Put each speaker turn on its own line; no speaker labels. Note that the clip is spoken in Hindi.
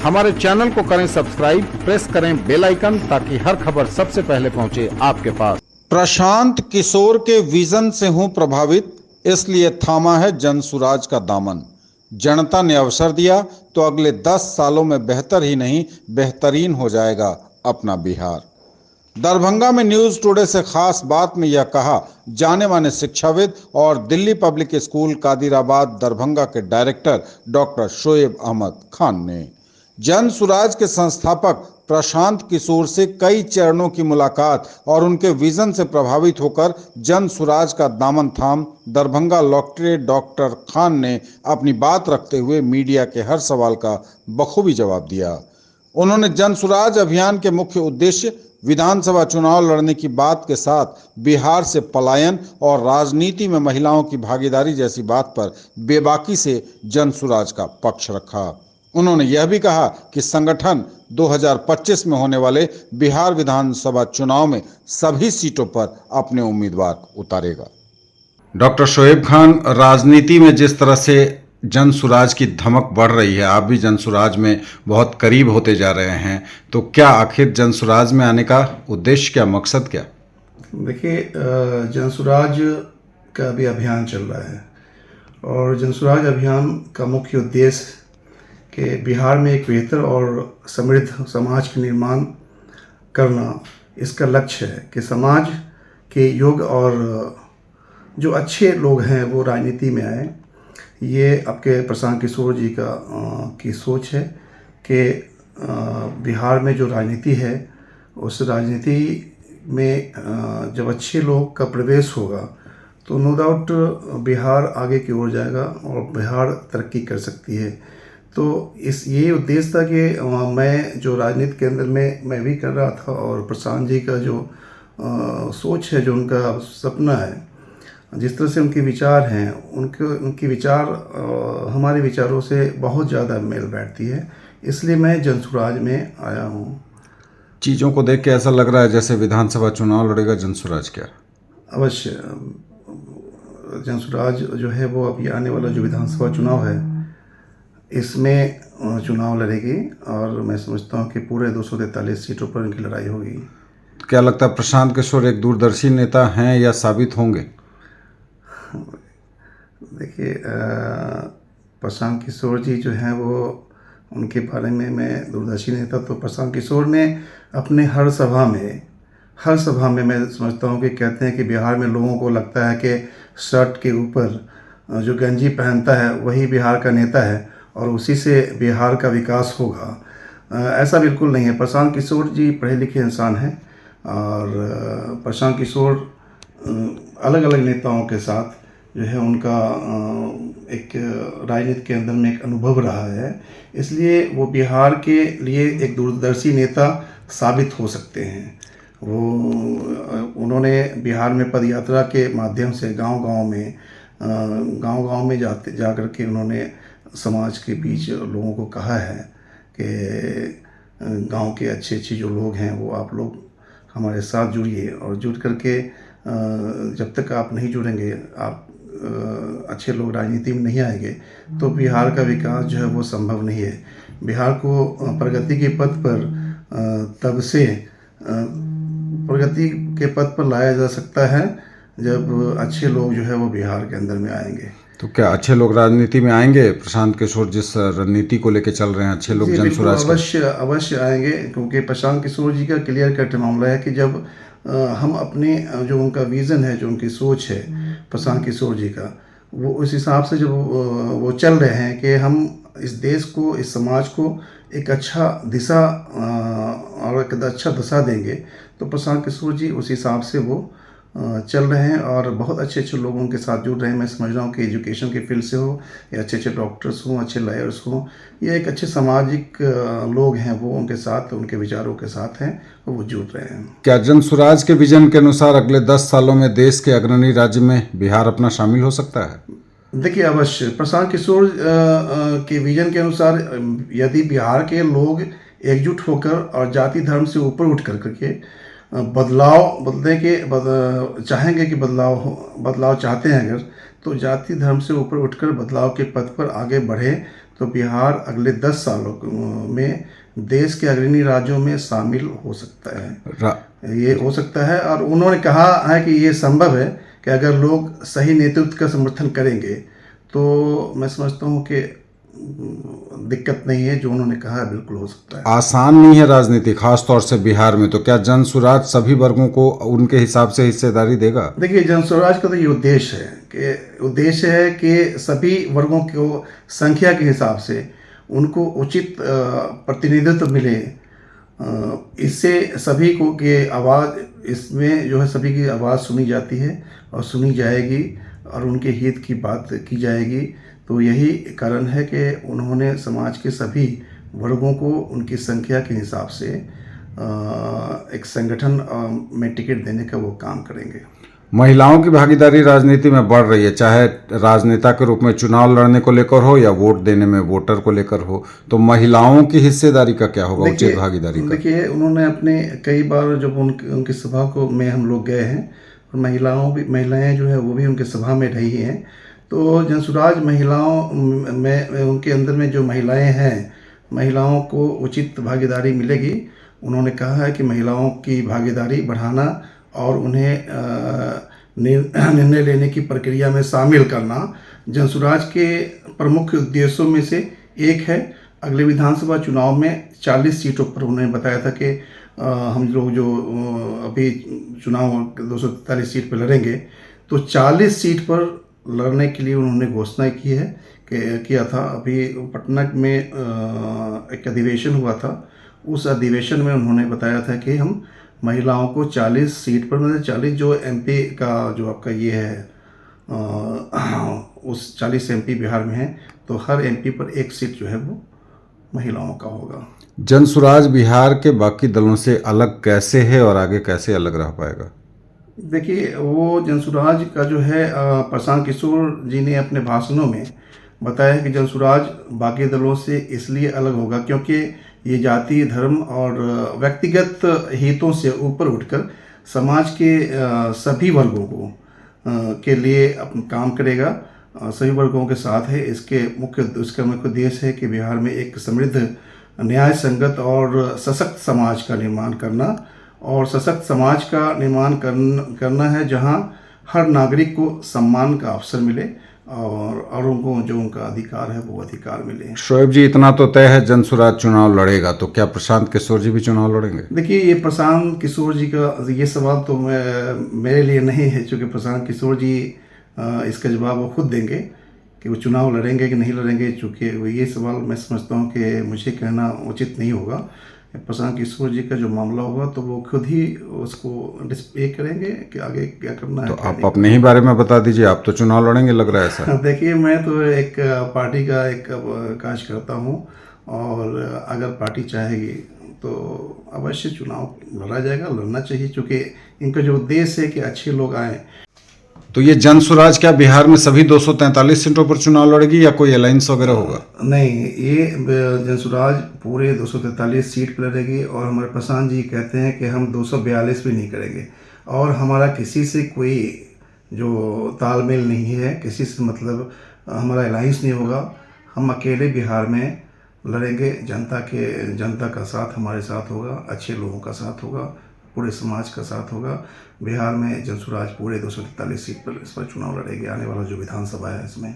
हमारे चैनल को करें सब्सक्राइब, प्रेस करें बेल आइकन ताकि हर खबर सबसे पहले पहुंचे आपके पास। प्रशांत किशोर के विजन से हूं प्रभावित, इसलिए थामा है जनसुराज का दामन। जनता ने अवसर दिया तो अगले 10 सालों में बेहतर ही नहीं बेहतरीन हो जाएगा अपना बिहार। दरभंगा में न्यूज टुडे से खास बात में यह कहा जाने माने शिक्षाविद और दिल्ली पब्लिक स्कूल कादिराबाद दरभंगा के डायरेक्टर डॉक्टर शोएब अहमद खान ने। जनसुराज के संस्थापक प्रशांत किशोर से कई चरणों की मुलाकात और उनके विजन से प्रभावित होकर जनसुराज का दामन थाम दरभंगा लौटे डॉक्टर खान ने अपनी बात रखते हुए मीडिया के हर सवाल का बखूबी जवाब दिया। उन्होंने जनसुराज अभियान के मुख्य उद्देश्य विधानसभा चुनाव लड़ने की बात के साथ बिहार से पलायन और राजनीति में महिलाओं की भागीदारी जैसी बात पर बेबाकी से जनसुराज का पक्ष रखा। उन्होंने यह भी कहा कि संगठन 2025 में होने वाले बिहार विधानसभा चुनाव में सभी सीटों पर अपने उम्मीदवार उतारेगा। डॉक्टर शोएब खान, राजनीति में जिस तरह से जनसुराज की धमक बढ़ रही है, आप भी जनसुराज में बहुत करीब होते जा रहे हैं, तो क्या आखिर जनसुराज में आने का उद्देश्य क्या, मकसद क्या?
देखिए, जनसुराज का अभी अभियान चल रहा है और जनसुराज अभियान का मुख्य उद्देश्य कि बिहार में एक बेहतर और समृद्ध समाज का निर्माण करना, इसका लक्ष्य है कि समाज के योग्य और जो अच्छे लोग हैं वो राजनीति में आए। ये आपके प्रशांत किशोर जी की सोच है कि बिहार में जो राजनीति है उस राजनीति में जब अच्छे लोग का प्रवेश होगा तो नो डाउट बिहार आगे की ओर जाएगा और बिहार तरक्की कर सकती है। तो ये उद्देश्य था कि मैं जो राजनीति के अंदर में मैं भी कर रहा था और प्रशांत जी का जो सोच है, जो उनका सपना है, जिस तरह से उनके विचार हैं, उनके विचार हमारे विचारों से बहुत ज़्यादा मेल बैठती है, इसलिए मैं जनसुराज में आया हूँ।
चीज़ों को देख के ऐसा लग रहा है जैसे विधानसभा चुनाव लड़ेगा जनसुराज क्या?
अवश्य जनसुराज जो है वो अभी आने वाला जो विधानसभा चुनाव है इसमें चुनाव लड़ेगी और मैं समझता हूँ कि पूरे 243 सीटों पर इनकी लड़ाई होगी।
क्या लगता है प्रशांत किशोर एक दूरदर्शी नेता हैं या साबित होंगे?
देखिए, प्रशांत किशोर जी जो हैं वो, उनके बारे में मैं दूरदर्शी नेता, तो प्रशांत किशोर ने अपने हर सभा में मैं समझता हूँ कि कहते हैं कि बिहार में लोगों को लगता है कि शर्ट के ऊपर जो गंजी पहनता है वही बिहार का नेता है और उसी से बिहार का विकास होगा। ऐसा बिल्कुल नहीं है। प्रशांत किशोर जी पढ़े लिखे इंसान हैं और प्रशांत किशोर अलग अलग नेताओं के साथ जो है उनका एक राजनीति के अंदर में एक अनुभव रहा है, इसलिए वो बिहार के लिए एक दूरदर्शी नेता साबित हो सकते हैं। उन्होंने बिहार में पदयात्रा के माध्यम से गांव-गांव में जा कर के उन्होंने समाज के बीच लोगों को कहा है कि गांव के अच्छे जो लोग हैं वो आप लोग हमारे साथ जुड़िए और जुड़ करके जब तक आप नहीं जुड़ेंगे, आप अच्छे लोग राजनीति में नहीं आएंगे तो बिहार का विकास जो है वो संभव नहीं है। बिहार को प्रगति के पथ पर तब से प्रगति के पथ पर लाया जा सकता है जब अच्छे लोग जो है वो बिहार के अंदर में आएंगे।
तो क्या अच्छे लोग राजनीति में आएंगे? प्रशांत किशोर जिस रणनीति को लेकर चल रहे हैं, अच्छे लोग जनसुराज
अवश्य आएंगे, क्योंकि प्रशांत किशोर जी का क्लियर कट मामला है कि जब हम अपने जो उनका विज़न है, जो उनकी सोच है प्रशांत किशोर जी का, वो उस हिसाब से जब वो चल रहे हैं कि हम इस देश को, इस समाज को एक अच्छा दिशा और एक अच्छा दशा देंगे, तो प्रशांत किशोर जी उस हिसाब से वो चल रहे हैं और बहुत अच्छे लोगों के साथ जुड़ रहे हैं। मैं समझ रहा हूँ कि एजुकेशन के फील्ड से हो या अच्छे डॉक्टर्स हों, अच्छे लॉयर्स हों, या एक अच्छे सामाजिक लोग हैं वो उनके साथ, उनके विचारों के साथ हैं, वो जुड़ रहे हैं।
क्या जनसुराज के विजन के अनुसार अगले 10 सालों में देश के अग्रणी राज्य में बिहार अपना शामिल हो सकता है?
देखिए, अवश्य प्रशांत किशोर के विजन के अनुसार यदि बिहार के लोग एकजुट होकर और जाति धर्म से ऊपर उठ करके चाहेंगे कि बदलाव चाहते हैं अगर, तो जाति धर्म से ऊपर उठकर बदलाव के पथ पर आगे बढ़े तो बिहार अगले 10 सालों में देश के अग्रणी राज्यों में शामिल हो सकता है। ये हो सकता है, और उन्होंने कहा है कि ये संभव है कि अगर लोग सही नेतृत्व का समर्थन करेंगे तो मैं समझता हूँ कि दिक्कत नहीं है। जो उन्होंने कहा है बिल्कुल हो सकता है।
आसान नहीं है राजनीति, खास तौर से बिहार में। तो क्या जन सुराज सभी वर्गों को उनके हिसाब से हिस्सेदारी देगा?
देखिए, जन स्वराज का तो ये उद्देश्य है कि सभी वर्गों को संख्या के हिसाब से उनको उचित प्रतिनिधित्व मिले। इससे सभी को के आवाज़, इसमें जो है सभी की आवाज़ सुनी जाती है और सुनी जाएगी और उनके हित की बात की जाएगी। तो यही कारण है कि उन्होंने समाज के सभी वर्गों को उनकी संख्या के हिसाब से एक संगठन में टिकट देने का वो काम करेंगे।
महिलाओं की भागीदारी राजनीति में बढ़ रही है, चाहे राजनेता के रूप में चुनाव लड़ने को लेकर हो या वोट देने में वोटर को लेकर हो। तो महिलाओं की हिस्सेदारी का क्या होगा, उचित भागीदारी का?
देखिए, उन्होंने अपने कई बार जब उनकी सभा को में हम लोग गए हैं, और महिलाएं जो है वो भी उनके सभा में रही हैं। तो जनसुराज महिलाओं में, उनके अंदर में जो महिलाएं हैं, महिलाओं को उचित भागीदारी मिलेगी। उन्होंने कहा है कि महिलाओं की भागीदारी बढ़ाना और उन्हें निर्णय लेने की प्रक्रिया में शामिल करना जनसुराज के प्रमुख उद्देश्यों में से एक है। अगले विधानसभा चुनाव में 40 सीटों पर उन्होंने बताया था कि हम लोग जो अभी चुनाव 243 सीट पर लड़ेंगे, तो 40 सीट पर लड़ने के लिए उन्होंने घोषणा की है किया था। अभी पटना में एक अधिवेशन हुआ था, उस अधिवेशन में उन्होंने बताया था कि हम महिलाओं को 40 सीट पर, मतलब 40 जो एमपी का जो आपका ये है, उस 40 एमपी बिहार में है, तो हर एमपी पर एक सीट जो है वो महिलाओं का होगा।
जनसुराज बिहार के बाकी दलों से अलग कैसे है और आगे कैसे अलग रह पाएगा?
देखिए, वो जनसुराज का जो है, प्रशांत किशोर जी ने अपने भाषणों में बताया कि जनसुराज बाकी दलों से इसलिए अलग होगा क्योंकि ये जाति, धर्म और व्यक्तिगत हितों से ऊपर उठकर समाज के सभी वर्गों को के लिए काम करेगा, सभी वर्गों के साथ है। इसका मुख्य उद्देश्य है कि बिहार में एक समृद्ध, न्याय संगत और सशक्त समाज का निर्माण करना, और सशक्त समाज का निर्माण करना है जहां हर नागरिक को सम्मान का अवसर मिले और उनको जो उनका अधिकार है वो अधिकार मिले।
शोएब जी, इतना तो तय है जनसुराज चुनाव लड़ेगा, तो क्या प्रशांत किशोर जी भी चुनाव लड़ेंगे?
देखिए, ये प्रशांत किशोर जी का ये सवाल तो मेरे लिए नहीं है, क्योंकि प्रशांत किशोर जी इसका जवाब वो खुद देंगे कि वो चुनाव लड़ेंगे कि नहीं लड़ेंगे। चूँकि ये सवाल मैं समझता हूँ कि मुझे कहना उचित नहीं होगा। प्रशांत किशोर जी का जो मामला होगा तो वो खुद ही उसको डिस्प्ले करेंगे कि आगे क्या करना है।
तो आप अपने ही बारे में बता दीजिए, आप तो चुनाव लड़ेंगे लग रहा है सर।
देखिए, मैं तो एक पार्टी का एक काज करता हूँ, और अगर पार्टी चाहेगी तो अवश्य चुनाव लड़ा जाएगा, लड़ना चाहिए, क्योंकि इनका जो उद्देश्य है कि अच्छे लोग आए।
तो ये जनसुराज क्या बिहार में सभी 243 सीटों पर चुनाव लड़ेगी या कोई अलायंस वगैरह होगा?
नहीं, ये जनसुराज पूरे 243 सीट पर लड़ेगी, और हमारे प्रशांत जी कहते हैं कि हम 242 भी नहीं करेंगे, और हमारा किसी से कोई जो तालमेल नहीं है, किसी से मतलब हमारा अलायंस नहीं होगा। हम अकेले बिहार में लड़ेंगे, जनता का साथ हमारे साथ होगा, अच्छे लोगों का साथ होगा, पूरे समाज का साथ होगा। बिहार में जनसुराज पूरे 243 सीट पर इस पर चुनाव लड़ेगी, आने वाला जो विधानसभा है इसमें।